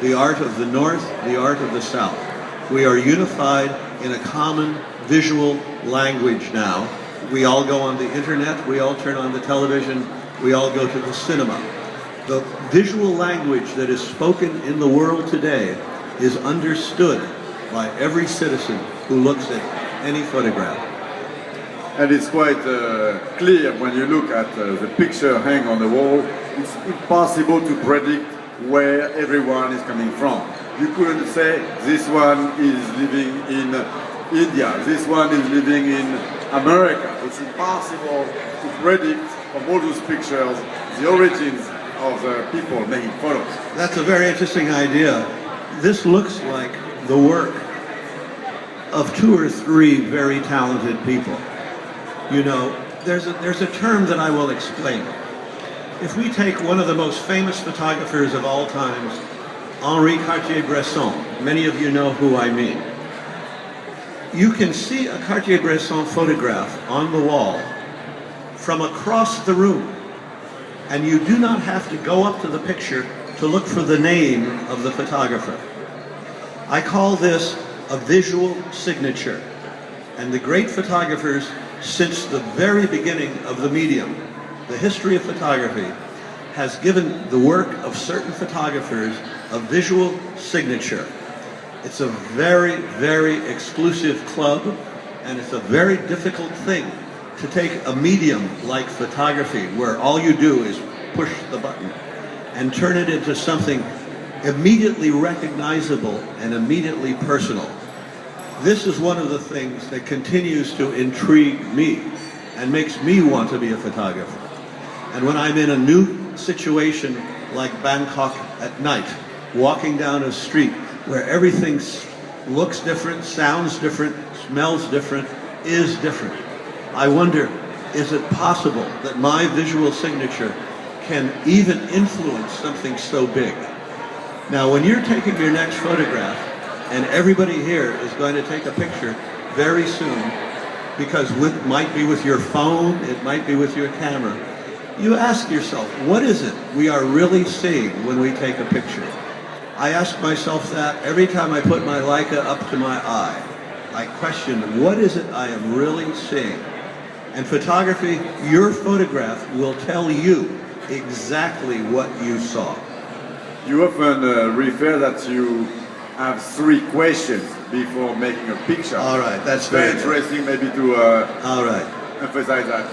the art of the North, the art of the South. We are unified in a common visual language now. We all go on the internet, we all turn on the television, we all go to the cinema. The visual language that is spoken in the world today is understood by every citizen who looks at any photograph. And it's quite clear when you look at the picture hang on the wall. It's impossible to predict where everyone is coming from. You couldn't say this one is living in India, this one is living in America. It's impossible to predict from all those pictures the origins of the people making photos. That's a very interesting idea. This looks like the work of 2 or 3 very talented people. You know, there's a term that I will explain. If we take one of the most famous photographers of all times, Henri Cartier-Bresson, many of you know who I mean. You can see a Cartier-Bresson photograph on the wall from across the room, and you do not have to go up to the picture to look for the name of the photographer. I call this a visual signature, and the great photographers since the very beginning of the medium, the history of photography, has given the work of certain photographers a visual signature. It's a very, very exclusive club, and it's a very difficult thing to take a medium like photography, where all you do is push the button, and turn it into something immediately recognizable and immediately personal. This is one of the things that continues to intrigue me and makes me want to be a photographer. And when I'm in a new situation like Bangkok at night, walking down a street where everything looks different, sounds different, smells different, is different, I wonder, is it possible that my visual signature can even influence something so big? Now, when you're taking your next photograph, and everybody here is going to take a picture very soon, because it might be with your phone, it might be with your camera, you ask yourself, what is it we are really seeing when we take a picture? I ask myself that every time I put my Leica up to my eye. I question, what is it I am really seeing? And photography, your photograph will tell you exactly what you saw. You often refer that you have 3 questions before making a picture. All right, that's very very interesting, maybe to all right. emphasize that.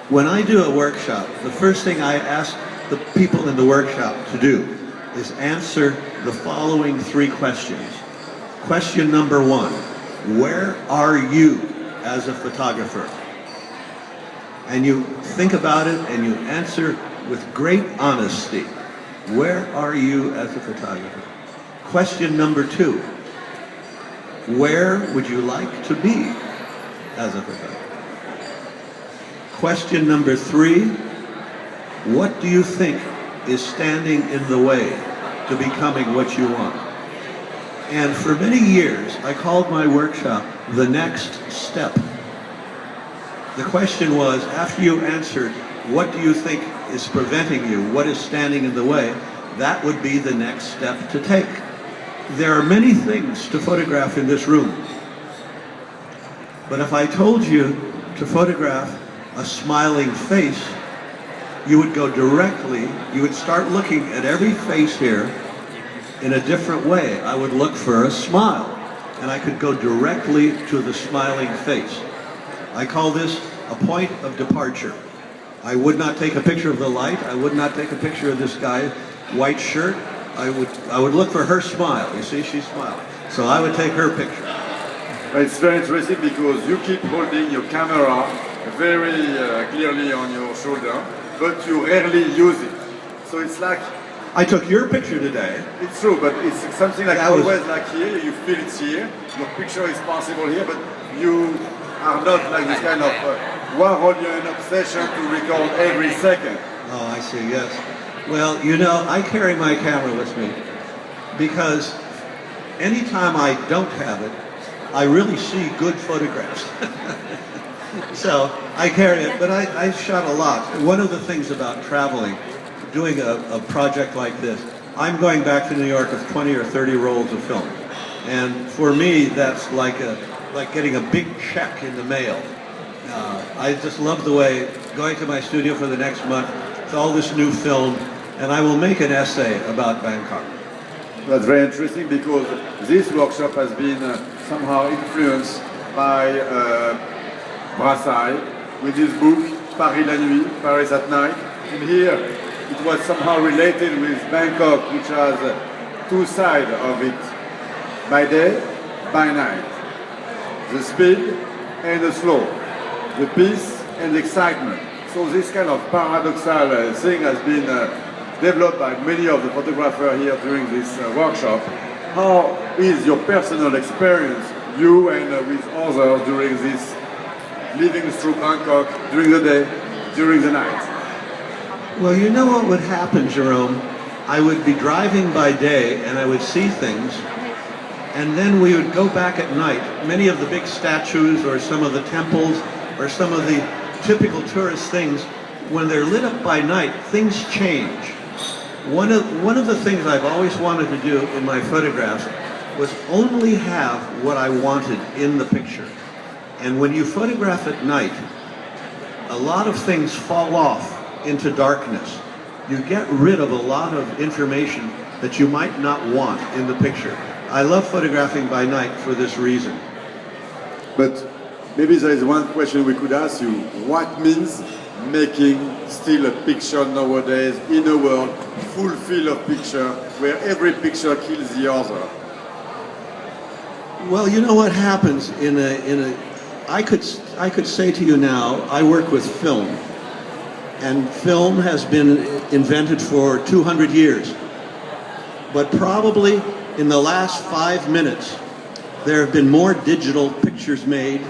When I do a workshop, the first thing I ask the people in the workshop to do is answer the following 3 questions. Question number 1, where are you as a photographer? And you think about it and you answer with great honesty. Where are you as a photographer? Question number 2, where would you like to be as a photographer? Question number 3, what do you think is standing in the way to becoming what you want? And for many years, I called my workshop the next step. The question was, after you answered, what do you think is preventing you? What is standing in the way? That would be the next step to take. There are many things to photograph in this room. But if I told you to photograph a smiling face, you would go directly, you would start looking at every face here in a different way. I would look for a smile, and I could go directly to the smiling face. I call this a point of departure. I would not take a picture of the light. I would not take a picture of this guy, white shirt. I would look for her smile. You see, she's smiling. So I would take her picture. It's very interesting because you keep holding your camera very clearly on your shoulder, but you rarely use it. So it's like... I took your picture today. It's true, but it's something like that always like here, you feel it's here, your picture is possible here, but you are not like this kind of Warholian obsession to record every second. Oh, I see, yes. Well, you know, I carry my camera with me because anytime I don't have it, I really see good photographs. So I carry it, but I shot a lot. One of the things about traveling, doing a project like this, I'm going back to New York with 20 or 30 rolls of film. And for me, that's like getting a big check in the mail. I just love the way going to my studio for the next month with all this new film, and I will make an essay about Bangkok. That's very interesting because this workshop has been somehow influenced by Brassai with his book Paris la nuit, Paris at night. And here it was somehow related with Bangkok, which has two sides of it, by day, by night. The speed and the slow, the peace and the excitement. So this kind of paradoxal thing has been developed by many of the photographers here during this workshop. How is your personal experience, you and with others, during this living through Bangkok, during the day, during the night? Well, you know what would happen, Jerome? I would be driving by day and I would see things, and then we would go back at night. Many of the big statues or some of the temples or some of the typical tourist things, when they're lit up by night, things change. One of the things I've always wanted to do in my photographs was only have what I wanted in the picture. And when you photograph at night, a lot of things fall off into darkness. You get rid of a lot of information that you might not want in the picture. I love photographing by night for this reason. But maybe there is one question we could ask you. What means making still a picture nowadays in a world full of picture where every picture kills the other? Well, you know what happens I could say to you now, I work with film, and film has been invented for 200 years. But probably in the last 5 minutes, there have been more digital pictures made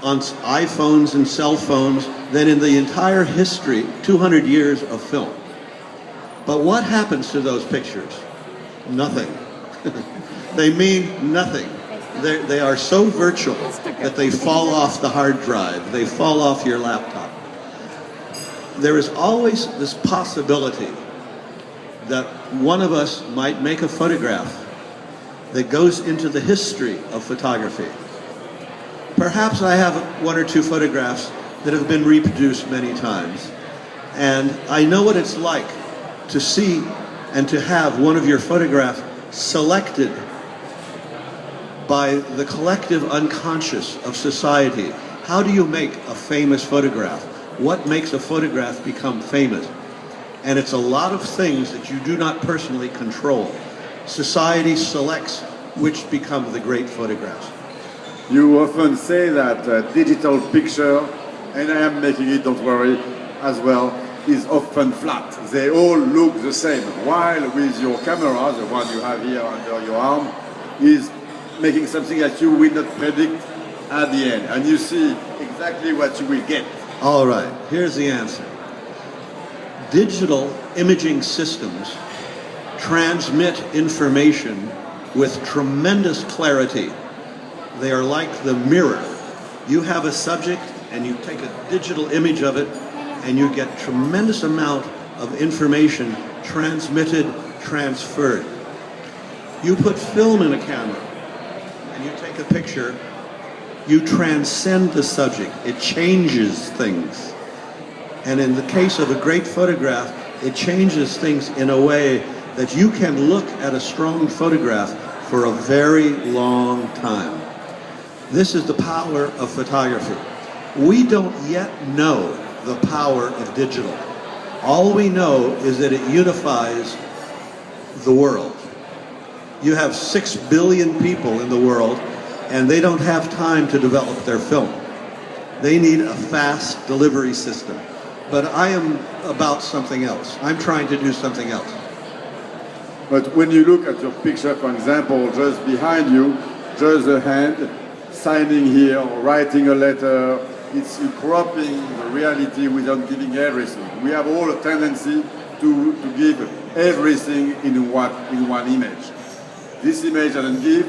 on iPhones and cell phones than in the entire history, 200 years of film. But what happens to those pictures? Nothing. They mean nothing. They are so virtual that they fall off the hard drive. They fall off your laptop. There is always this possibility that one of us might make a photograph that goes into the history of photography. Perhaps I have one or two photographs that have been reproduced many times. And I know what it's like to see and to have one of your photographs selected by the collective unconscious of society. How do you make a famous photograph? What makes a photograph become famous? And it's a lot of things that you do not personally control. Society selects which become the great photographs. You often say that digital picture, and I am making it, don't worry, as well, is often flat. They all look the same. While with your camera, the one you have here under your arm, is making something that you will not predict at the end. And you see exactly what you will get. All right, here's the answer. Digital imaging systems transmit information with tremendous clarity. They are like the mirror. You have a subject and you take a digital image of it and you get tremendous amount of information transmitted, transferred. You put film in a camera and you take a picture, you transcend the subject. It changes things. And in the case of a great photograph, it changes things in a way that you can look at a strong photograph for a very long time. This is the power of photography. We don't yet know the power of digital. All we know is that it unifies the world. You have 6 billion people in the world, and they don't have time to develop their film. They need a fast delivery system. But I am about something else. I'm trying to do something else. But when you look at your picture, for example, just behind you, just a hand signing here or writing a letter, it's you cropping the reality without giving everything. We have all a tendency to give everything in one image. This image doesn't give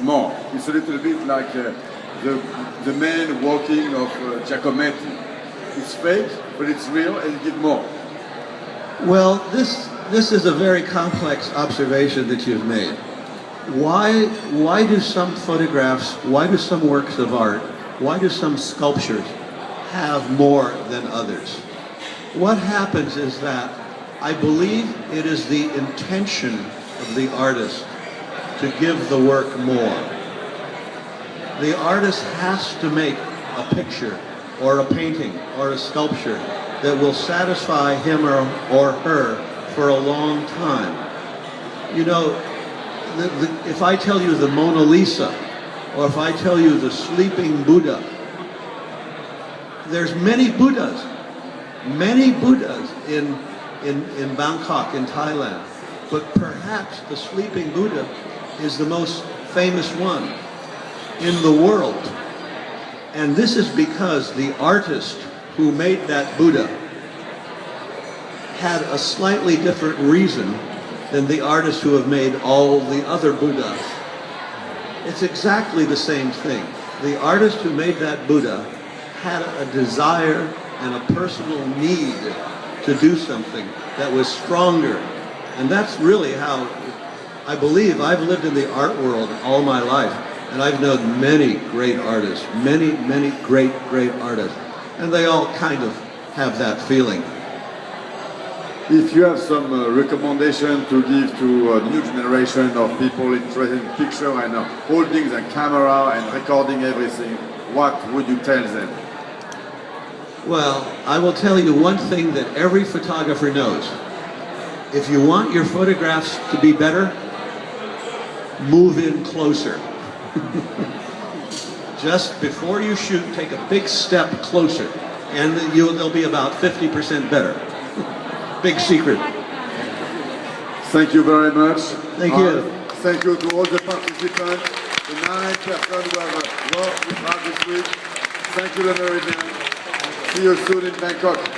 more. It's a little bit like the man walking of Giacometti. It's fake, but it's real and it gives more. Well, this is a very complex observation that you've made. Why do some photographs, why do some works of art, why do some sculptures have more than others? What happens is that I believe it is the intention of the artist to give the work more. The artist has to make a picture or a painting or a sculpture that will satisfy him or her for a long time. You know, if I tell you the Mona Lisa, or if I tell you the Sleeping Buddha, there's many Buddhas in Bangkok, in Thailand, but perhaps the Sleeping Buddha is the most famous one in the world. And this is because the artist who made that Buddha had a slightly different reason than the artists who have made all the other Buddhas. It's exactly the same thing. The artist who made that Buddha had a desire and a personal need to do something that was stronger. And that's really how I believe I've lived in the art world all my life, and I've known many great artists, many great artists, and they all kind of have that feeling. If you have some recommendation to give to a new generation of people interested in picture and holding the camera and recording everything, what would you tell them? Well, I will tell you one thing that every photographer knows. If you want your photographs to be better, move in closer. Just before you shoot, take a big step closer, and they'll be about 50% better. Big secret. Thank you very much. Thank you. Thank you to all the participants, the 9 persons who have worked with us this week. Thank you, the Meridian. See you soon in Bangkok.